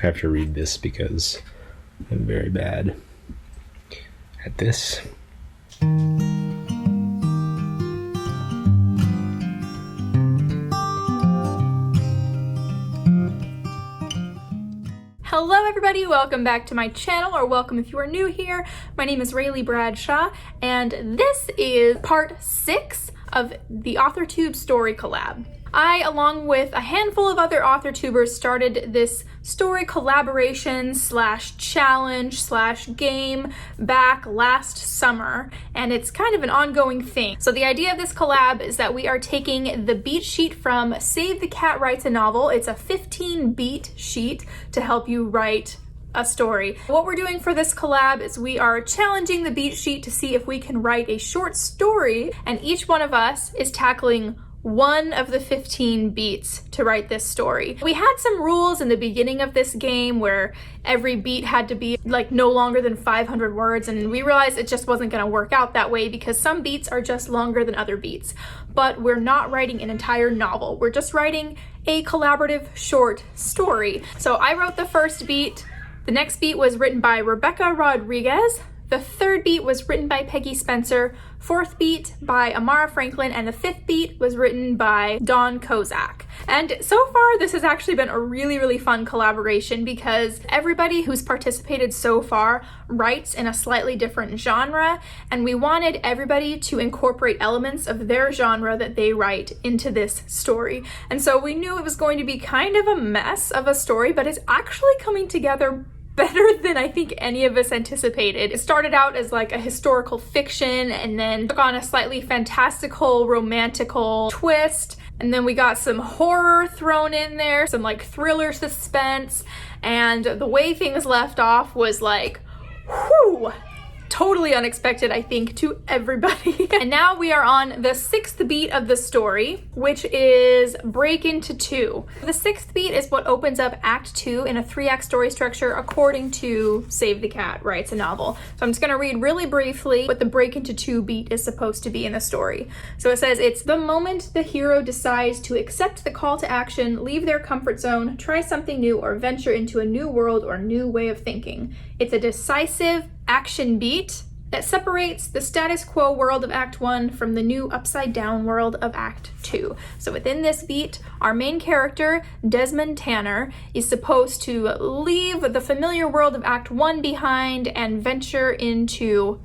I have to read this because I'm very bad at this. Hello everybody, welcome back to my channel, or welcome if you are new here. My name is RaiBshaw, and this is part 6 of the AUTHORTUBE story collab. I, along with a handful of other AuthorTubers, started this story collaboration / challenge / game back last summer, and it's kind of an ongoing thing. So the idea of this collab is that we are taking the beat sheet from Save the Cat Writes a Novel. It's a 15 beat sheet to help you write a story. What we're doing for this collab is we are challenging the beat sheet to see if we can write a short story, and each one of us is tackling one of the 15 beats to write this story. We had some rules in the beginning of this game where every beat had to be like no longer than 500 words, and we realized it just wasn't going to work out that way because some beats are just longer than other beats. But we're not writing an entire novel, we're just writing a collaborative short story. So I wrote the first beat, the next beat was written by Rebecca Rodriguez, the third beat was written by Peggy Spencer, fourth beat by Amara Franklin, and the fifth beat was written by Dawn Kozak. And so far, this has actually been a really fun collaboration because everybody who's participated so far writes in a slightly different genre, and we wanted everybody to incorporate elements of their genre that they write into this story. And so we knew it was going to be kind of a mess of a story, but it's actually coming together better than I think any of us anticipated. It started out as like a historical fiction and then took on a slightly fantastical, romantical twist. And then we got some horror thrown in there, some like thriller suspense. And the way things left off was like, whew, totally unexpected, I think, to everybody. And now we are on the sixth beat of the story, which is Break Into Two. The sixth beat is what opens up Act 2 in a 3-act story structure according to Save the Cat Writes a Novel. So I'm just gonna read really briefly what the Break Into Two beat is supposed to be in the story. So it says, it's the moment the hero decides to accept the call to action, leave their comfort zone, try something new, or venture into a new world or new way of thinking. It's a decisive action beat that separates the status quo world of Act 1 from the new upside-down world of Act 2. So within this beat, our main character, Desmond Tanner, is supposed to leave the familiar world of Act 1 behind and venture into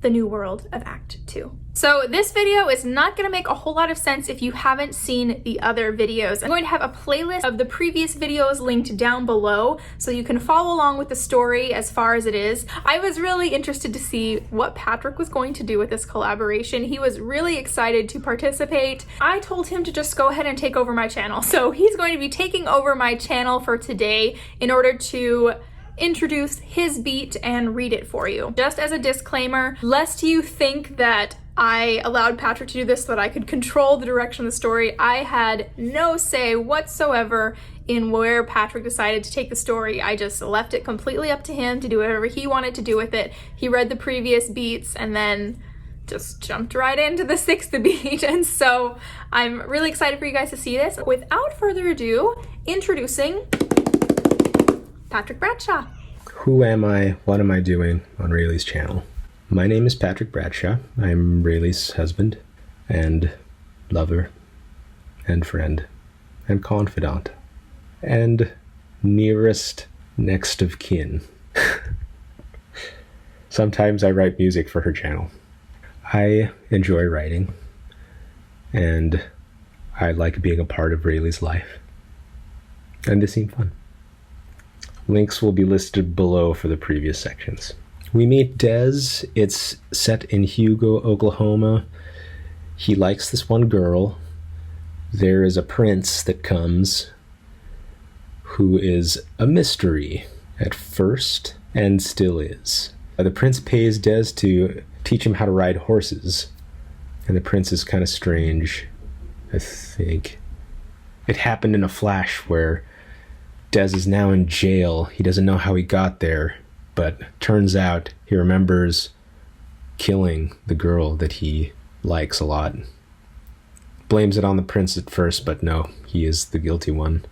the new world of Act 2. So this video is not going to make a whole lot of sense if you haven't seen the other videos. I'm going to have a playlist of the previous videos linked down below so you can follow along with the story as far as it is. I was really interested to see what Patrick was going to do with this collaboration. He was really excited to participate. I told him to just go ahead and take over my channel. So he's going to be taking over my channel for today in order to introduce his beat and read it for you. Just as a disclaimer, lest you think that I allowed Patrick to do this so that I could control the direction of the story, I had no say whatsoever in where Patrick decided to take the story. I just left it completely up to him to do whatever he wanted to do with it. He read the previous beats and then just jumped right into the sixth beat. And so I'm really excited for you guys to see this. Without further ado, introducing Patrick Bradshaw. Who am I? What am I doing on Rayleigh's channel? My name is Patrick Bradshaw. I'm Rayleigh's husband and lover and friend and confidant and nearest next of kin. Sometimes I write music for her channel. I enjoy writing and I like being a part of Rayleigh's life. And this seemed fun. Links will be listed below for the previous sections. We meet Des. It's set in Hugo, Oklahoma. He likes this one girl. There is a prince that comes who is a mystery at first and still is. The prince pays Des to teach him how to ride horses. And the prince is kind of strange, I think. It happened in a flash where Des is now in jail. He doesn't know how he got there, but turns out he remembers killing the girl that he likes a lot. Blames it on the prince at first, but no, he is the guilty one.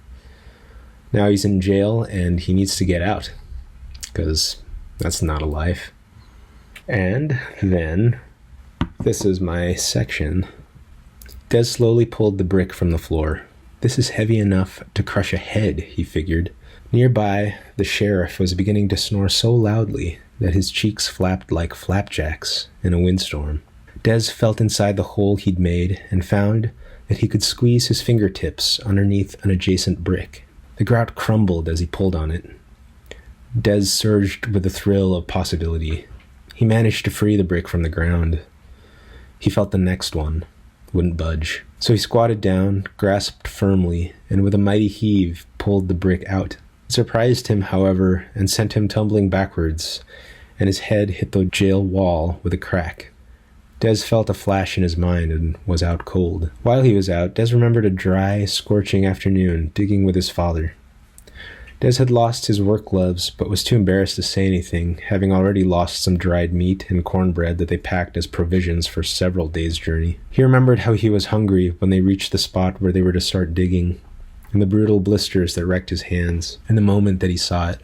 Now he's in jail and he needs to get out, because that's not a life. And then, this is my section. Des slowly pulled the brick from the floor. This is heavy enough to crush a head, he figured. Nearby, the sheriff was beginning to snore so loudly that his cheeks flapped like flapjacks in a windstorm. Des felt inside the hole he'd made and found that he could squeeze his fingertips underneath an adjacent brick. The grout crumbled as he pulled on it. Des surged with a thrill of possibility. He managed to free the brick from the ground. He felt the next one wouldn't budge. So he squatted down, grasped firmly, and with a mighty heave pulled the brick out. It surprised him, however, and sent him tumbling backwards, and his head hit the jail wall with a crack. Des felt a flash in his mind and was out cold. While he was out, Des remembered a dry, scorching afternoon digging with his father. Des had lost his work gloves, but was too embarrassed to say anything, having already lost some dried meat and cornbread that they packed as provisions for several days' journey. He remembered how he was hungry when they reached the spot where they were to start digging, and the brutal blisters that wrecked his hands, and the moment that he saw it.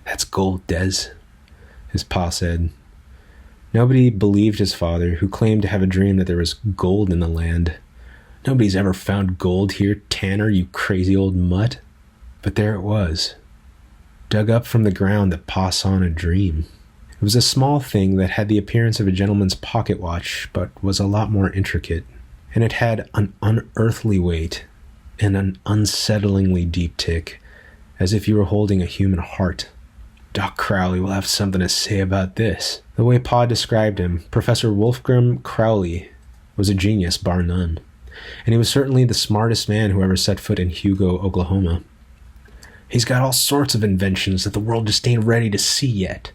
"That's gold, Des," his pa said. Nobody believed his father, who claimed to have a dream that there was gold in the land. "Nobody's ever found gold here, Tanner, you crazy old mutt." But there it was, dug up from the ground that Pa saw in a dream. It was a small thing that had the appearance of a gentleman's pocket watch, but was a lot more intricate. And it had an unearthly weight and an unsettlingly deep tick, as if you were holding a human heart. Doc Crowley will have something to say about this. The way Pa described him, Professor Wolfgram Crowley was a genius, bar none. And he was certainly the smartest man who ever set foot in Hugo, Oklahoma. "He's got all sorts of inventions that the world just ain't ready to see yet,"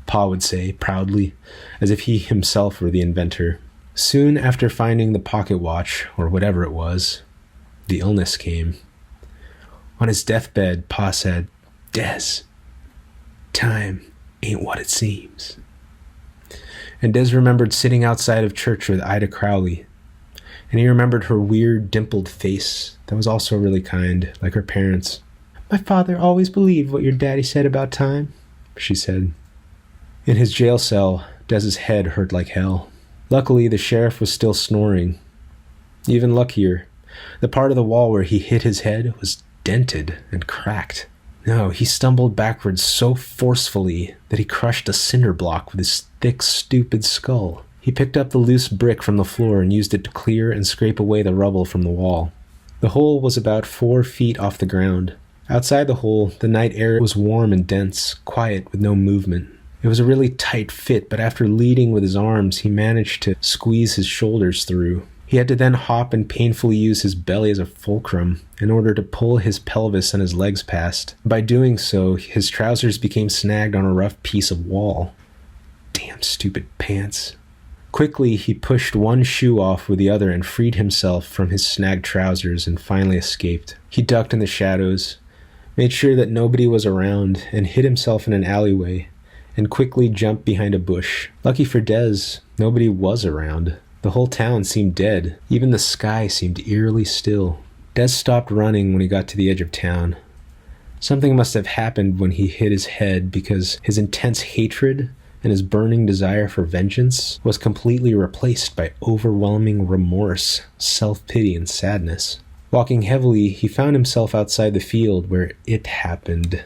Pa would say proudly, as if he himself were the inventor. Soon after finding the pocket watch, or whatever it was, the illness came. On his deathbed, Pa said, "Des, time ain't what it seems." And Des remembered sitting outside of church with Ida Crowley, and he remembered her weird, dimpled face that was also really kind, like her parents. "My father always believed what your daddy said about time," she said. In his jail cell, Des's head hurt like hell. Luckily, the sheriff was still snoring. Even luckier, the part of the wall where he hit his head was dented and cracked. No, he stumbled backwards so forcefully that he crushed a cinder block with his thick, stupid skull. He picked up the loose brick from the floor and used it to clear and scrape away the rubble from the wall. The hole was about 4 feet off the ground. Outside the hole, the night air was warm and dense, quiet with no movement. It was a really tight fit, but after leading with his arms, he managed to squeeze his shoulders through. He had to then hop and painfully use his belly as a fulcrum in order to pull his pelvis and his legs past. By doing so, his trousers became snagged on a rough piece of wall. Damn stupid pants. Quickly, he pushed one shoe off with the other and freed himself from his snagged trousers and finally escaped. He ducked in the shadows, made sure that nobody was around, and hid himself in an alleyway, and quickly jumped behind a bush. Lucky for Des, nobody was around. The whole town seemed dead. Even the sky seemed eerily still. Des stopped running when he got to the edge of town. Something must have happened when he hit his head, because his intense hatred and his burning desire for vengeance was completely replaced by overwhelming remorse, self-pity, and sadness. Walking heavily, he found himself outside the field where it happened,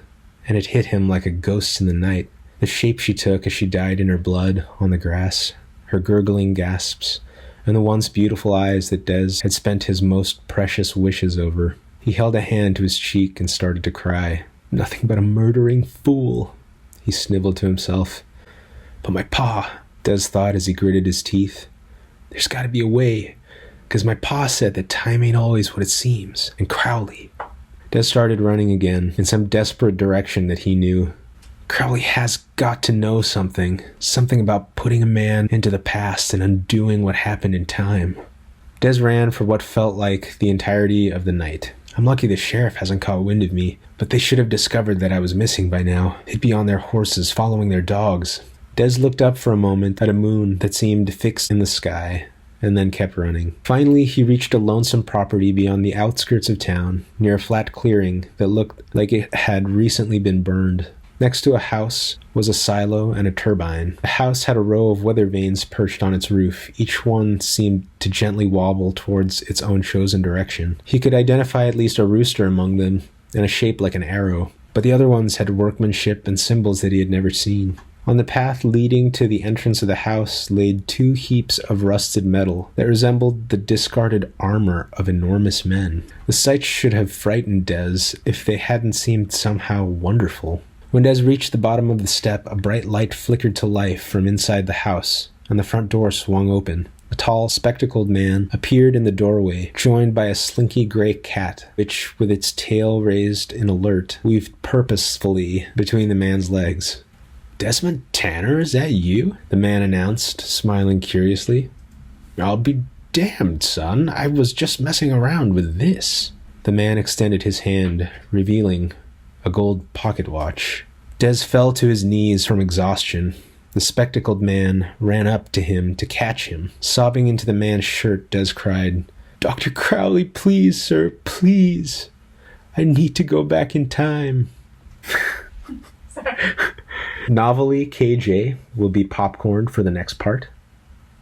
and it hit him like a ghost in the night. The shape she took as she died in her blood on the grass, her gurgling gasps, and the once beautiful eyes that Des had spent his most precious wishes over. He held a hand to his cheek and started to cry. "Nothing but a murdering fool," he sniveled to himself. "But my pa," Des thought as he gritted his teeth. "There's got to be a way. 'Cause my pa said that time ain't always what it seems. And Crowley." Des started running again, in some desperate direction that he knew. Crowley has got to know something. Something about putting a man into the past and undoing what happened in time. Des ran for what felt like the entirety of the night. I'm lucky the sheriff hasn't caught wind of me, but they should have discovered that I was missing by now. They'd be on their horses, following their dogs. Des looked up for a moment at a moon that seemed fixed in the sky, and then kept running. Finally, he reached a lonesome property beyond the outskirts of town, near a flat clearing that looked like it had recently been burned. Next to a house was a silo and a turbine. The house had a row of weather vanes perched on its roof. Each one seemed to gently wobble towards its own chosen direction. He could identify at least a rooster among them, and a shape like an arrow, but the other ones had workmanship and symbols that he had never seen. On the path leading to the entrance of the house laid 2 heaps of rusted metal that resembled the discarded armor of enormous men. The sight should have frightened Des if they hadn't seemed somehow wonderful. When Des reached the bottom of the step, a bright light flickered to life from inside the house, and the front door swung open. A tall, spectacled man appeared in the doorway, joined by a slinky gray cat, which, with its tail raised in alert, weaved purposefully between the man's legs. "Desmond Tanner, is that you?" the man announced, smiling curiously. "I'll be damned, son. I was just messing around with this." The man extended his hand, revealing a gold pocket watch. Des fell to his knees from exhaustion. The spectacled man ran up to him to catch him. Sobbing into the man's shirt, Des cried, "Dr. Crowley, please, sir, please. I need to go back in time." Sorry. Novelly KJ will be popcorned for the next part.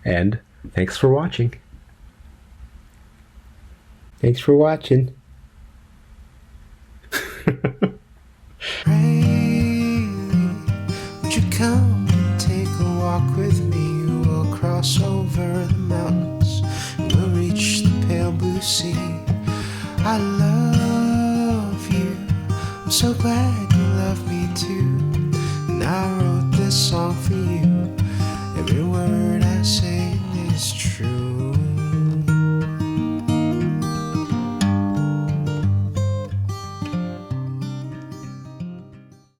And thanks for watching. Thanks for watching. Railing, would you come and take a walk with me? We'll cross over the mountains and we'll reach the pale blue sea. I love you, I'm so glad you love me too. And I wrote this song for you. Every word I say is true.